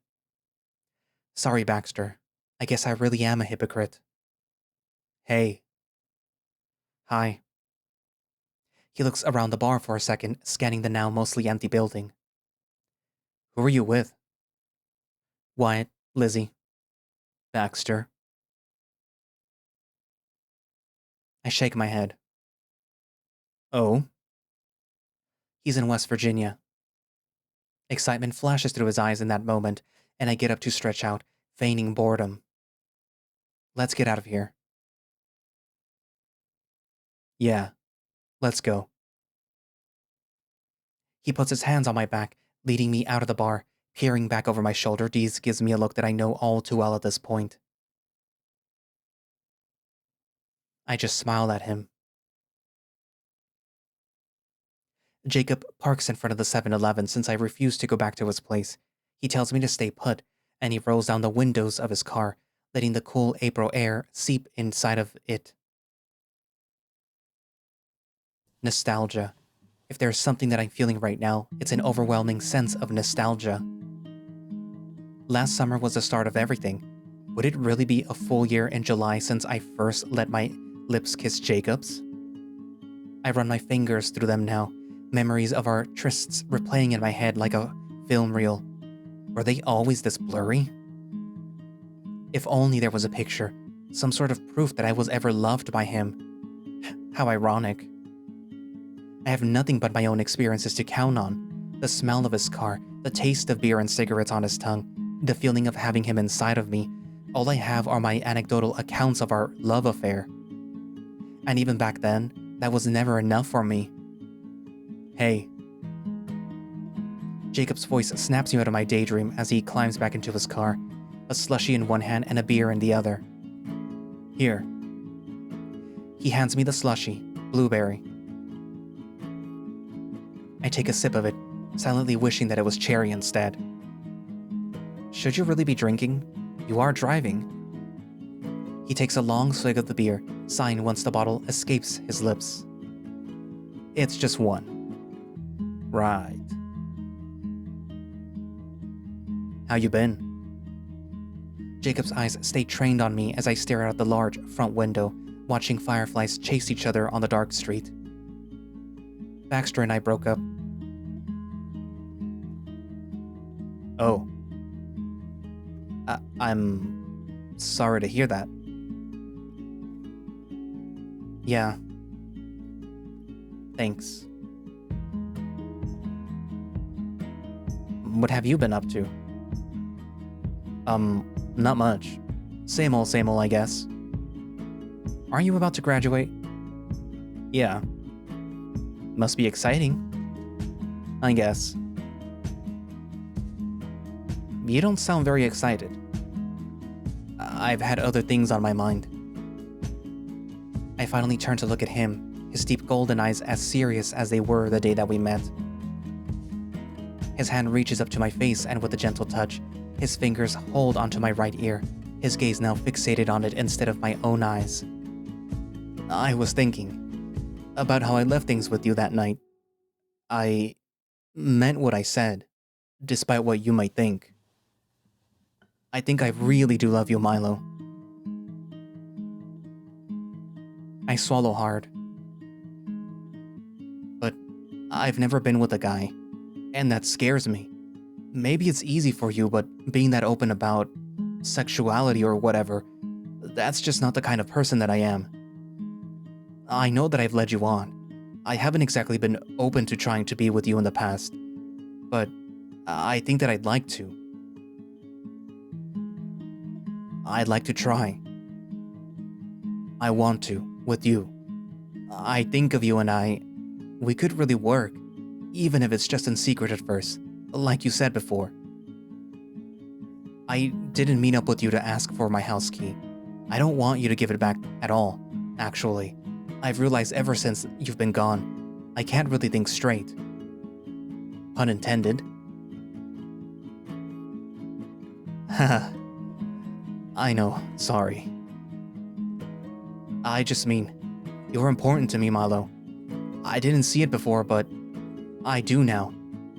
A: Sorry, Baxter. I guess I really am a hypocrite. Hey. Hi. He looks around the bar for a second, scanning the now mostly empty building. Who are you with? Wyatt, Lizzie. Baxter. I shake my head. Oh? He's in West Virginia. Excitement flashes through his eyes in that moment, and I get up to stretch out, feigning boredom. Let's get out of here. Yeah, let's go. He puts his hands on my back, leading me out of the bar. Peering back over my shoulder, Deez gives me a look that I know all too well at this point. I just smile at him. Jacob parks in front of the 7-Eleven since I refuse to go back to his place. He tells me to stay put, and he rolls down the windows of his car, letting the cool April air seep inside of it. Nostalgia. If there's something that I'm feeling right now, it's an overwhelming sense of nostalgia. Last summer was the start of everything. Would it really be a full year in July since I first let my lips kiss Jacob's? I run my fingers through them now, memories of our trysts replaying in my head like a film reel. Were they always this blurry? If only there was a picture, some sort of proof that I was ever loved by him. How ironic. I have nothing but my own experiences to count on. The smell of his car, the taste of beer and cigarettes on his tongue, the feeling of having him inside of me. All I have are my anecdotal accounts of our love affair. And even back then, that was never enough for me. Hey. Jacob's voice snaps me out of my daydream as he climbs back into his car, a slushie in one hand and a beer in the other. Here. He hands me the slushie, blueberry. I take a sip of it, silently wishing that it was cherry instead. Should you really be drinking? You are driving. He takes a long swig of the beer, sighing once the bottle escapes his lips. It's just one. Right. How you been? Jacob's eyes stay trained on me as I stare out the large front window, watching fireflies chase each other on the dark street. Baxter and I broke up. Oh. I'm sorry to hear that. Yeah. Thanks. What have you been up to? Not much. Same old, I guess. Aren't you about to graduate? Yeah. Must be exciting. I guess. You don't sound very excited. I've had other things on my mind. I finally turn to look at him, his deep golden eyes as serious as they were the day that we met. His hand reaches up to my face and with a gentle touch, his fingers hold onto my right ear, his gaze now fixated on it instead of my own eyes. I was thinking about how I left things with you that night. I meant what I said, despite what you might think. I think I really do love you, Mylo. I swallow hard. But I've never been with a guy, and that scares me. Maybe it's easy for you, but being that open about sexuality or whatever, that's just not the kind of person that I am. I know that I've led you on. I haven't exactly been open to trying to be with you in the past, but I think that I'd like to. I'd like to try. I want to, with you. I think of you and we could really work, even if it's just in secret at first, like you said before. I didn't meet up with you to ask for my house key. I don't want you to give it back at all, actually. I've realized ever since you've been gone, I can't really think straight. Pun intended. Haha. I know, sorry. I just mean, you're important to me, Mylo. I didn't see it before, but I do now.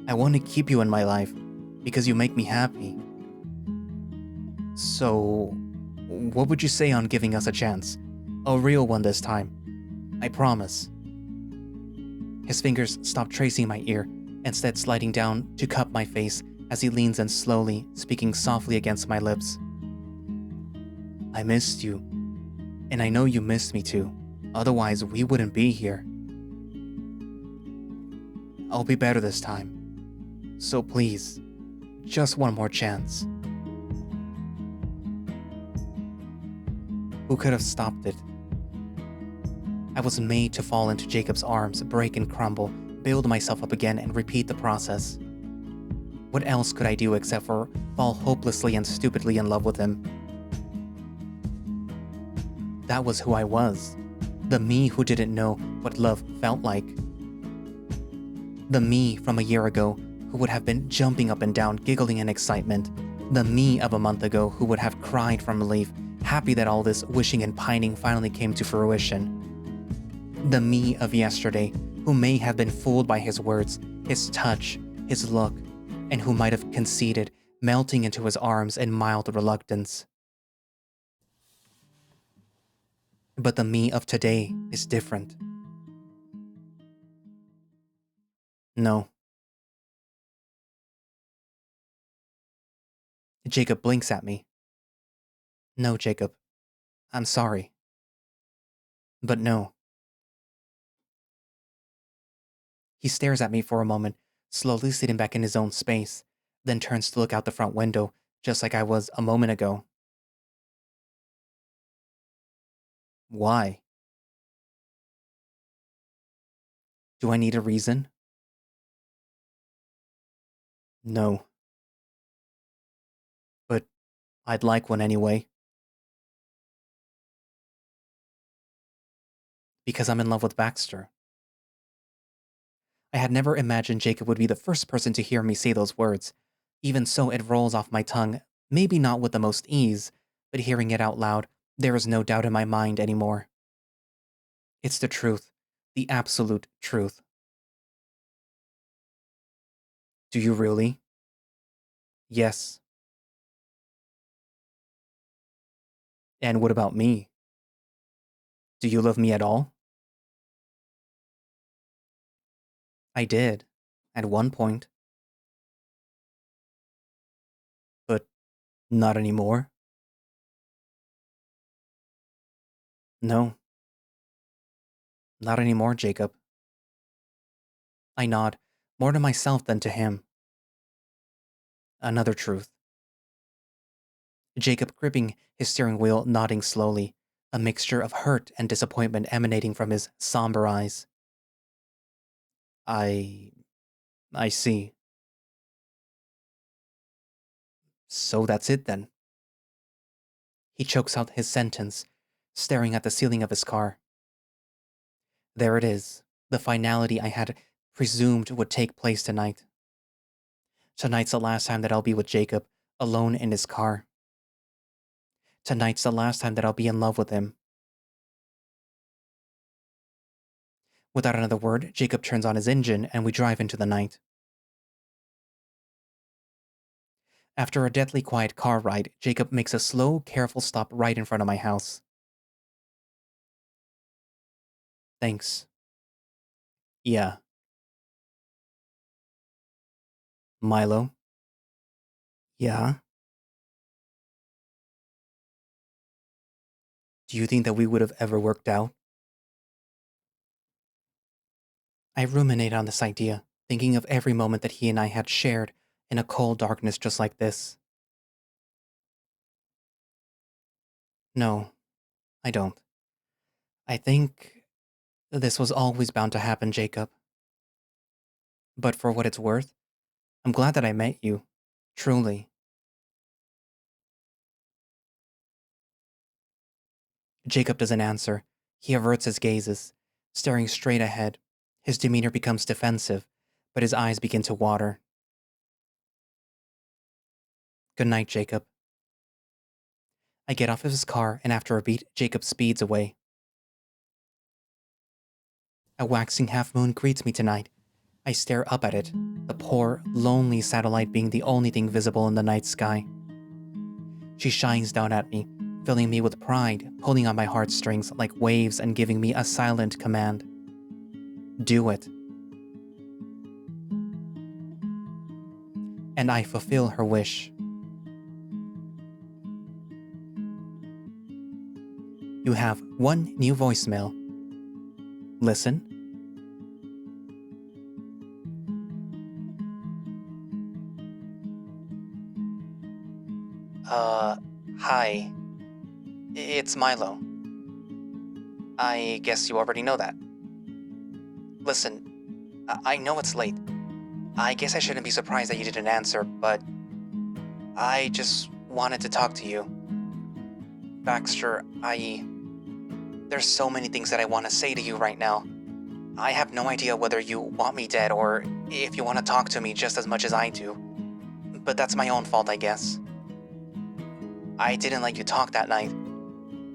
A: I want to keep you in my life, because you make me happy. So, what would you say on giving us a chance? A real one this time. I promise. His fingers stop tracing my ear, instead sliding down to cup my face as he leans in slowly, speaking softly against my lips. I missed you, and I know you missed me too. Otherwise, we wouldn't be here. I'll be better this time. So please, just one more chance. Who could have stopped it? I was made to fall into Jacob's arms, break and crumble, build myself up again, and repeat the process. What else could I do except for fall hopelessly and stupidly in love with him? That was who I was. The me who didn't know what love felt like. The me from a year ago who would have been jumping up and down, giggling in excitement, The me of a month ago who would have cried from relief, happy that all this wishing and pining finally came to fruition. The me of yesterday who may have been fooled by his words, his touch, his look, and who might have conceded, melting into his arms in mild reluctance. But the me of today is different. No. Jacob blinks at me. No, Jacob. I'm sorry. But no. He stares at me for a moment, slowly sitting back in his own space, then turns to look out the front window, just like I was a moment ago. Why? Do I need a reason? No. But I'd like one anyway. Because I'm in love with Baxter. I had never imagined Jacob would be the first person to hear me say those words. Even so, it rolls off my tongue, maybe not with the most ease, but hearing it out loud, there is no doubt in my mind anymore. It's the truth, the absolute truth. Do you really? Yes. And what about me? Do you love me at all? I did, at one point. But not anymore? No. Not anymore, Jacob. I nod, more to myself than to him. Another truth. Jacob gripping his steering wheel, nodding slowly, a mixture of hurt and disappointment emanating from his somber eyes. I see. So that's it then. He chokes out his sentence, staring at the ceiling of his car. There it is, the finality I had presumed would take place tonight. Tonight's the last time that I'll be with Jacob, alone in his car. Tonight's the last time that I'll be in love with him. Without another word, Jacob turns on his engine and we drive into the night. After a deathly quiet car ride, Jacob makes a slow, careful stop right in front of my house. Thanks. Yeah. Mylo? Yeah? Do you think that we would have ever worked out? I ruminate on this idea, thinking of every moment that he and I had shared in a cold darkness just like this. No, I don't. I think this was always bound to happen, Jacob. But for what it's worth, I'm glad that I met you. Truly. Jacob doesn't answer. He averts his gazes, staring straight ahead. His demeanor becomes defensive, but his eyes begin to water. Good night, Jacob. I get off of his car, and after a beat, Jacob speeds away. A waxing half-moon greets me tonight. I stare up at it, the poor, lonely satellite being the only thing visible in the night sky. She shines down at me, filling me with pride, pulling on my heartstrings like waves and giving me a silent command. Do it. And I fulfill her wish. You have one new voicemail. Listen. Hi. It's Mylo. I guess you already know that. Listen, I know it's late. I guess I shouldn't be surprised that you didn't answer, but I just wanted to talk to you. Baxter, there's so many things that I want to say to you right now. I have no idea whether you want me dead or if you want to talk to me just as much as I do. But that's my own fault, I guess. I didn't let you talk that night.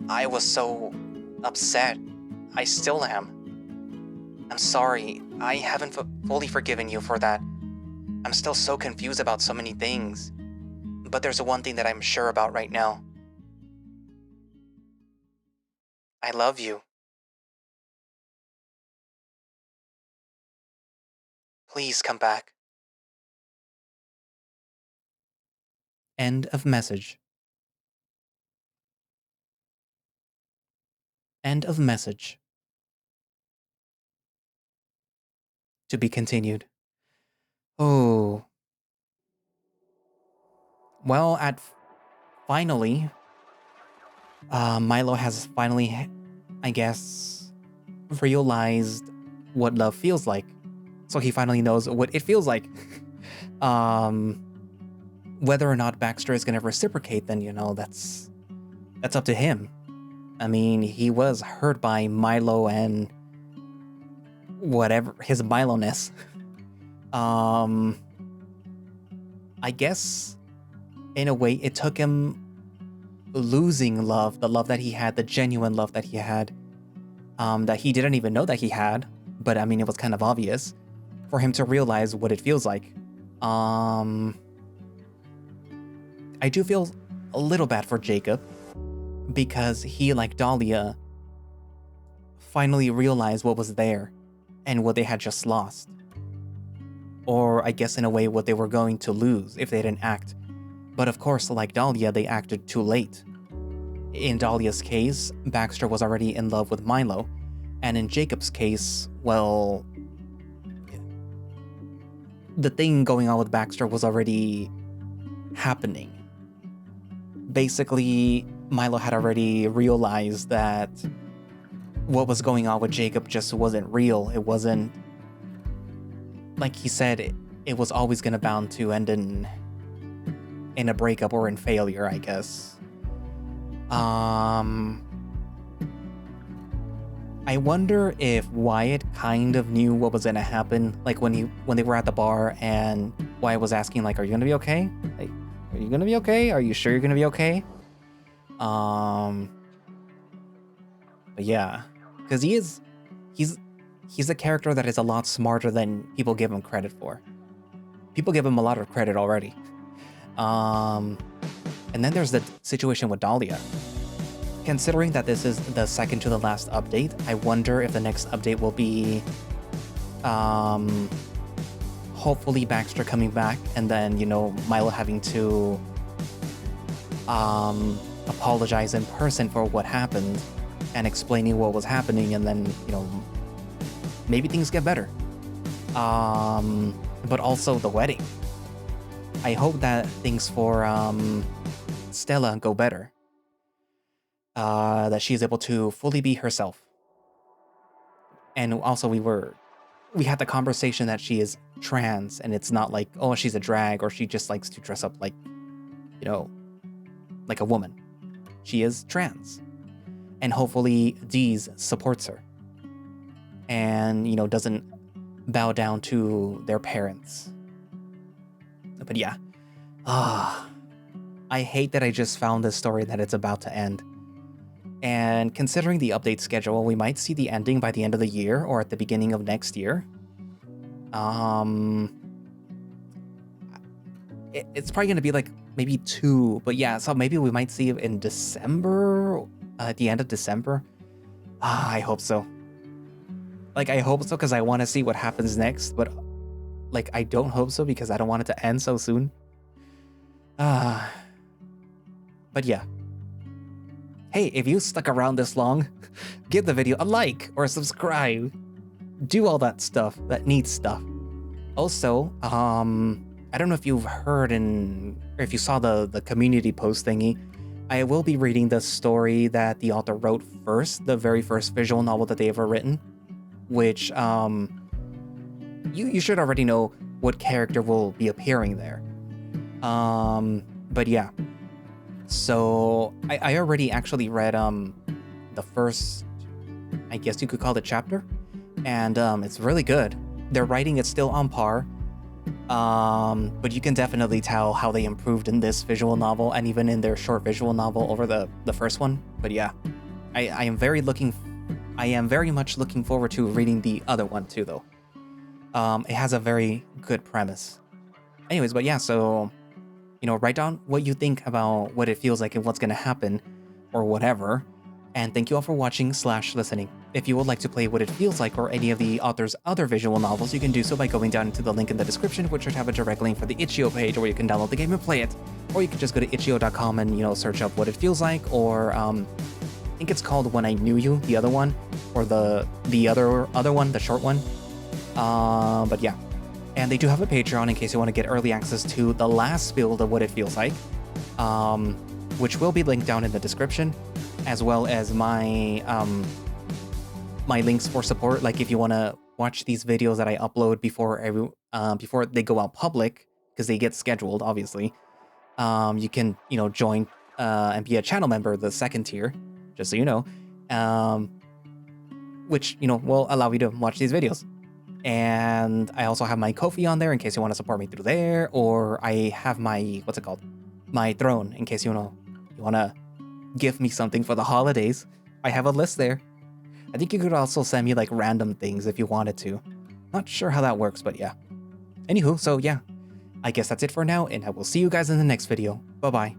A: I was so upset. I still am. I'm sorry. I haven't fully forgiven you for that. I'm still so confused about so many things. But there's one thing that I'm sure about right now. I love you. Please come back. End of message. End of message. To be continued. Oh. Well, finally, Mylo has finally, I guess, realized what love feels like. So he finally knows what it feels like. Whether or not Baxter is going to reciprocate, then, that's up to him. I mean, he was hurt by Mylo and whatever, his Mylo-ness. I guess, in a way, it took him losing love, the love that he had, the genuine love that he had, that he didn't even know that he had, but I mean, it was kind of obvious, for him to realize what it feels like. I do feel a little bad for Jacob, because he, like Dahlia, finally realized what was there, and what they had just lost. Or, I guess in a way, what they were going to lose if they didn't act. But of course, like Dahlia, they acted too late. In Dahlia's case, Baxter was already in love with Mylo, and in Jacob's case, well, the thing going on with Baxter was already happening. Basically, Mylo had already realized that what was going on with Jacob just wasn't real. It wasn't, like he said, it was always gonna bound to end in a breakup or in failure, I guess. I wonder if Wyatt kind of knew what was gonna happen, like when they were at the bar and Wyatt was asking, like, are you gonna be okay? Like, are you gonna be okay? Are you sure you're gonna be okay? But yeah, because he's a character that is a lot smarter than people give him credit for. People give him a lot of credit already. And then there's the situation with Dahlia. Considering that this is the second to the last update, I wonder if the next update will be, hopefully Baxter coming back, and then, Mylo having to, apologize in person for what happened, and explaining what was happening, and then, maybe things get better. But also the wedding. I hope that things for, Stella go better. That she's able to fully be herself. And also we had the conversation that she is trans, and it's not like, oh, she's a drag, or she just likes to dress up like, like a woman. She is trans. And hopefully Deez supports her. And, doesn't bow down to their parents. But yeah. I hate that I just found this story that it's about to end. And considering the update schedule, we might see the ending by the end of the year or at the beginning of next year. It's probably going to be like maybe 2, but yeah, so maybe we might see it in December, at the end of December. I hope so. Like, I hope so because I want to see what happens next, but like, I don't hope so because I don't want it to end so soon. But yeah. Hey, if you stuck around this long, give the video a like or subscribe. Do all that stuff that needs stuff. Also, I don't know if you've heard or if you saw the community post thingy. I will be reading the story that the author wrote first, the very first visual novel that they ever written, which you should already know what character will be appearing there. But yeah. So I already actually read the first, I guess you could call it chapter, and it's really good. Their writing is still on par. But you can definitely tell how they improved in this visual novel and even in their short visual novel over the first one. But yeah, I am very much looking forward to reading the other one too, though. It has a very good premise. Anyways, but yeah, so, write down what you think about what it feels like and what's gonna happen, or whatever. And thank you all for watching / listening. If you would like to play What It Feels Like or any of the author's other visual novels, you can do so by going down to the link in the description, which should have a direct link for the itch.io page where you can download the game and play it. Or you can just go to itch.io.com and, search up What It Feels Like, or I think it's called When I Knew You, the other one, or the other one, the short one. But yeah. And they do have a Patreon in case you want to get early access to the last build of What It Feels Like, which will be linked down in the description, as well as my my links for support. Like if you want to watch these videos that I upload before they go out public, because they get scheduled, obviously, you can join and be a channel member, the second tier, just so you know, which will allow you to watch these videos. And I also have my Ko-fi on there in case you want to support me through there, or I have my my Throne in case you want to give me something for the holidays. I have a list there. I think you could also send me like random things if you wanted to. Not sure how that works, but yeah. Anywho, so yeah, I guess that's it for now, and I will see you guys in the next video. Bye bye.